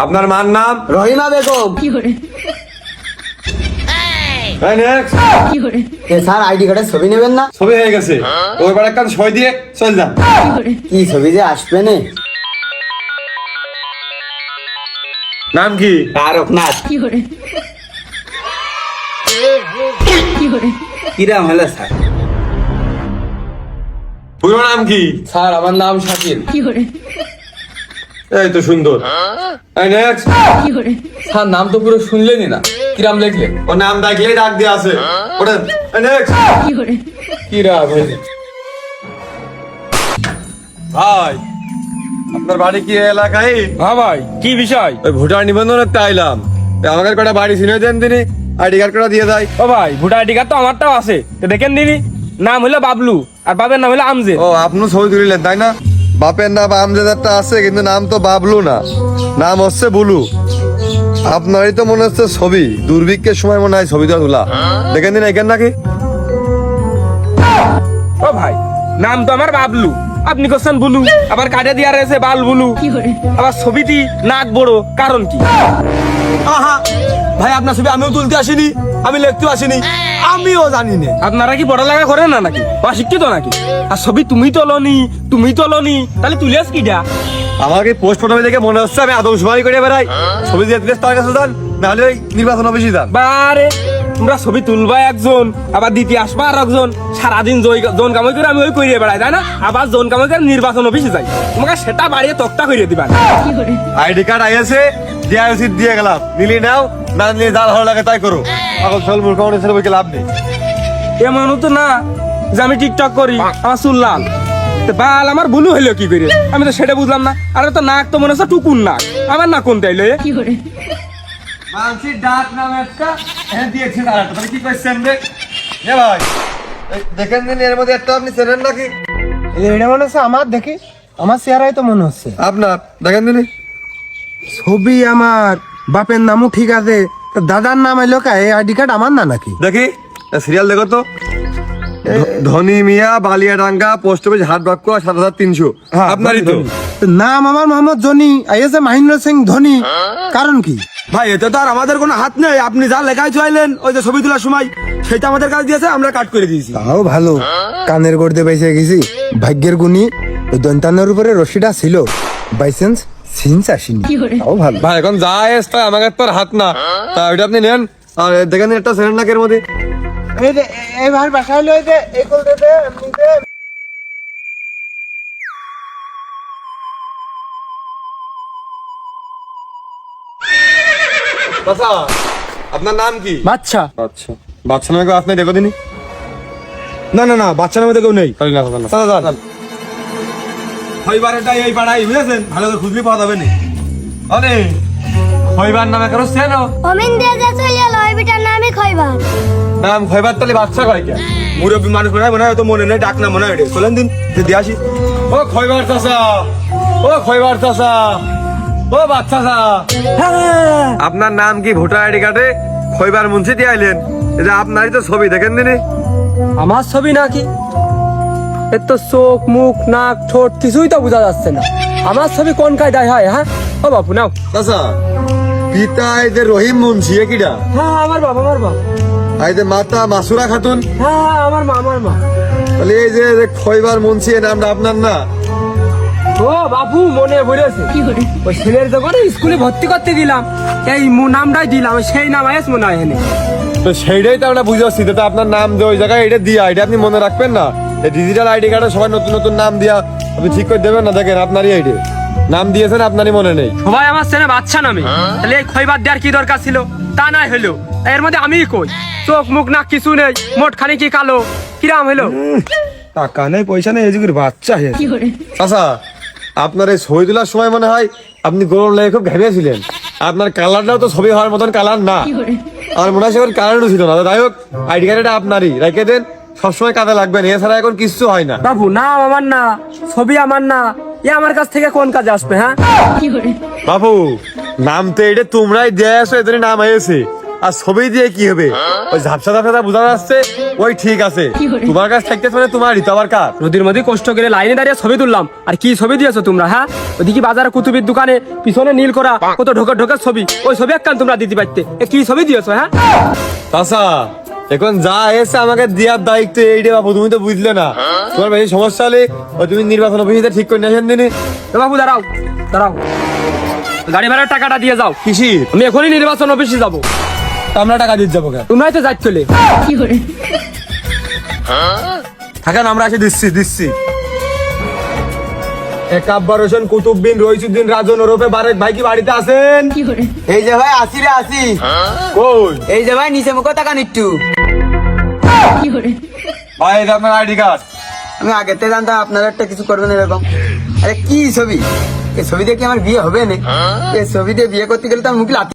আপনার মার নাম? রহিমা বেগম। স্যার আইডি কার্ডের ছবি নেবেন না? ছবি হয়ে গেছে, ওই বার একটা সই দিয়ে চল যান। কি ছবি যে আসবে না? নাম কি? তারকনাথ। কিরাম হলো স্যার? পুরো নাম কি? স্যার আমার নাম শাকিল। এই তো সুন্দর। স্যার নাম তো পুরো শুনলেনই না, কিরাম লিখলেন? ও নাম ডাকলেই ডাক দিয়ে আছে। ওঠেন। কিরাম হয়েছে? ভাই, আপনার বাড়ি কি এই এলাকায়? হ্যাঁ ভাই, কি বিষয়? ওই ভোটার নিবন্ধন আইলাম, আমাদের কটা বাড়ি চিনে দেন তিনি, আইডি কার্ড কটা দিয়ে দেয়। ও ভাই, ভোটার আইডি কার্ড তো আমারটাও আছে, তো দেখেন দিনি। নাম হলো বাবলু আর বাবার নাম হলো আমজেদ। ও আপনিও ছবি তুলিলেন তাই না? বাপের নাম আমজেদারটা আছে, কিন্তু নাম তো বাবলু না, নাম হচ্ছে বুলু। আপনারই তো মনে হচ্ছে ছবি, দুর্ভিক্ষের সময় মনে হয় ছবিটা তোলা। দেখেন দিন এখান নাকি? ও ভাই, নাম তো আমার বাবলু, আপনি করছেন বুলু, আবার কাটে দিয়া রয়েছে বাল বুলু, আবার ছবিটি নাক বড়, কারণ কি? আহা ভাই, আপনার ছবি আমিও তুলতে আসিনি, আমি লিখতে আসিনি, আমিও জানি না। আপনারা কি পড়ালেখা করেন না নাকি, অশিক্ষিত নাকি? আর ছবি তুমি তোলনি, তাহলে তুলিয়াস কিটা? আমাকে পোস্ট ফটো দেখে মনে হচ্ছে আমি আদমশুমারি করে বেড়াই। ছবি দিয়ে তার কাছে যান, নাহলে ওই নির্বাচন অফিসে যান। বারে, তোমরা ছবি তুলবা একজন, আবার দিতে আসবা আর একজন, সারাদিন জন কামাই করে আমি ওই করিয়ে বেড়াই, তাই না? আবার জন কামাই করে নির্বাচন অফিসে যাই, তোমাকে সেটা বাড়িয়ে তক্তা করিয়ে দিবা। আইডি কার্ড আইএসে দেয়া উচিত দিয়ে গেলাম, নিলি নাও, না নিলে যা ভালো লাগে তাই করো। এখন চল মূর্খ মানুষ ছেলে বইকে লাভ নেই। এমনও তো না যে আমি টিকটক করি, আমার চুল লাল, তো বাল আমার ভুলু হইলো কি করে, আমি তো সেটা বুঝলাম না। আর তো নাক তো মনে হচ্ছে টুকুন নাক, আমার নাক কোনটা এলো? মানসির ডাক নাম একটা দিয়েছে, তারা তাহলে কি করছেন রে? এ ভাই, দেখেন দিন এর মধ্যে একটা আপনি চেনেন নাকি? এটা মনে হচ্ছে আমার, দেখি আমার চেহারাই তো মনে হচ্ছে। আপনার দেখেন দিন। ছবি আমার, বাপের নামও ঠিক আছে, তো দাদার নাম এলো কা? এই আইডি কার্ড আমার না নাকি? দেখি সিরিয়াল দেখো তো। ধনী মিয়া, বালিয়াডাঙ্গা, পোস্ট অফিস, হাট বাক্য, ৭৩০০। আপনারই তো। তো নাম আমার মোহাম্মদ জনি, আইএসএ মহেন্দ্র সিং ধোনি, কারণ কি? ভাই এতে তো আর আমাদের কোনো হাত নেই, আপনি যা লেখায় চাইলেন ওই যে ছবি তোলার সময়, সেটা আমাদের কাছে দিয়েছে, আমরা কাট করে দিয়েছি। তাও ভালো, কানের গড়তে বেঁচে গেছি। ভাগ্যের গুণী ওই দন্তানের উপরে রশিটা ছিল, বাইসেন্স সিন্স আসেনি, তাও ভালো। ভাই এখন যা এসে আমাকে তো আর হাত না, তা ওইটা আপনি নেন। আর দেখেন দিন একটা সেকেন্ড নাকের মধ্যে। এই ভাই বাসা হলো এই যে এই কল দিতে এমনিতে। আচ্ছা, আপনার নাম কি? বাচ্চা। আচ্ছা, বাচ্চা নামে কেউ আপনি দেখো দিনি? না না না, বাচ্চা নামে তো কেউ নেই। হইবারটা এই পাড়াই বুঝেছেন, ভালো করে খুঁজলি পাওয়া যাবে না। আরে হইবার নামে কারো চেনো? অমিন দিয়ে যা চলে এলো ওই বিটার নামই খইবার। নাম হইবার তাহলে বাচ্চা কয় কে? মুরব্বী মানুষ মনে হয় তো মনে নেই, ডাক না মনে হয়। চলেন দিন দিয়ে আসি। ও খইবার চাচা, ও খইবার চাচা, ও বাচ্চা চাচা, আপনার নাম কি? ভোটার আইডি কার্ডে খইবার মুন্সি দিয়ে আইলেন, এটা আপনারই তো ছবি, দেখেন দিনি। আমার ছবি নাকি? এর তো চোখ, মুখ, নাক, ঠোঁট কিছুই তো বোঝা যাচ্ছে না। আমার ছবি কোন কায়দায় হয়? হ্যাঁ ও বাপু নাও। চাচা, পিতা এই যে রহিম মুন্সি, এ কিডা? হ্যাঁ আমার বাবা, আমার মা। আর এই যে মাতা মাসুরা খাতুন, হ্যাঁ আমার মা, আমার মা। তাহলে এই যে খইবার মুন্সি, এই নামটা আপনার না? ও বাপু মনে পড়েছে, ওই ছেলের যখন স্কুলে ভর্তি করতে দিলাম, এই নামটাই দিলাম, সেই নাম আয়েস মনে হয় এনে। তো সেইটাই তো আমরা বুঝে পাচ্ছি, তো আপনার নাম যে ওই জায়গায় এটা দিয়া, এটা আপনি মনে রাখবেন না? ডিজিটাল আইডি কার্ডে সবাই নতুন নতুন নাম দিয়া আপনি ঠিক করে দেবেন না? দেখেন আপনারই আইডি নাম দিয়েছেন, আপনারই মনে নেই। সবাই আমার ছেলে বাচ্চা নামে, তাহলে এই খইবার দেওয়ার কি দরকার ছিল? তা নাই হলো, এর মধ্যে আমি কই চোখ মুখ নাক কিছু নেই, মোট খানি কি কালো, কিরাম হলো? টাকা নেই, পয়সা নেই, এই যুগের বাচ্চা হে। আচ্ছা, আপনার এই ছবি তোলার সময় মনে হয় আপনি গরম লেগে খুব ঘেমেছিলেন। আপনার কালারটাও তো ছবি হওয়ার মতন কালার না, আর মনে হয় সেখানে কালারও ছিল না। যাই হোক, আইডি কার্ডটা আপনারই, রেখে দেন, সবসময় কাজে লাগবেন, এছাড়া এখন কিচ্ছু হয় না। বাবু নাম আমার না, ছবি আমার না, এ আমার কাছ থেকে কোন কাজে আসবে? হ্যাঁ বাবু, নাম তো এটা তোমরাই দিয়ে আসো, এদের নাম হয়েছে, আর ছবি দিয়ে কি হবে? ওই ঝাপসা ঝাপসা বোঝা যাচ্ছে, ওই ঠিক আছে তোমার কাছে থাকতে মানে তোমারই তো আবার কার? নদীর মধ্যে কষ্ট করে লাইনে দাঁড়িয়ে ছবি তুললাম, আর কি ছবি দিয়েছো তোমরা? হ্যাঁ, ওদিকে বাজারে কুতুবির দোকানে পিছনে নীল করা কত ঢোকা ঢোকার ছবি, ওই ছবি একখান তোমরা দিতে পারতে, কি ছবি দিয়েছো? হ্যাঁ, চাচা এখন যা এসে আমাকে দেওয়ার দায়িত্ব এইটা বাবু, তুমি তো বুঝলে না। তোমার বেশি সমস্যা হলে ওই তুমি নির্বাচন অফিসে ঠিক করে নিয়ে আসেন দিনই। তো বাবু দাঁড়াও দাঁড়াও, গাড়ি ভাড়ার টাকাটা দিয়ে যাও। কিসি আমি এখনই নির্বাচন অফিসে যাবো। আমরা টাকা দিতে যাবো কেন? তোমরাই তো যাই চলে। থাকেন আমরা এসে দিচ্ছি। একাব্বার হোসেন, কুতুববিন, রইসুদ্দিন, রাজন ওরফে বারেক ভাই কি বাড়িতে আছেন? এই যে ভাই আসি রে আসি, কই এই যে ভাই নিচে মুখ তাকান একটু। ভাই এটা আপনার আইডি কার্ড। আমি আগে থেকে জানতাম আপনারা একটা কিছু করবেন এরকম। আরে কি ছবি, এই ছবি দিয়ে কি আমার বিয়ে হবে না? এই ছবি দিয়ে বিয়ে করতে গেলে তো মুখ লাথি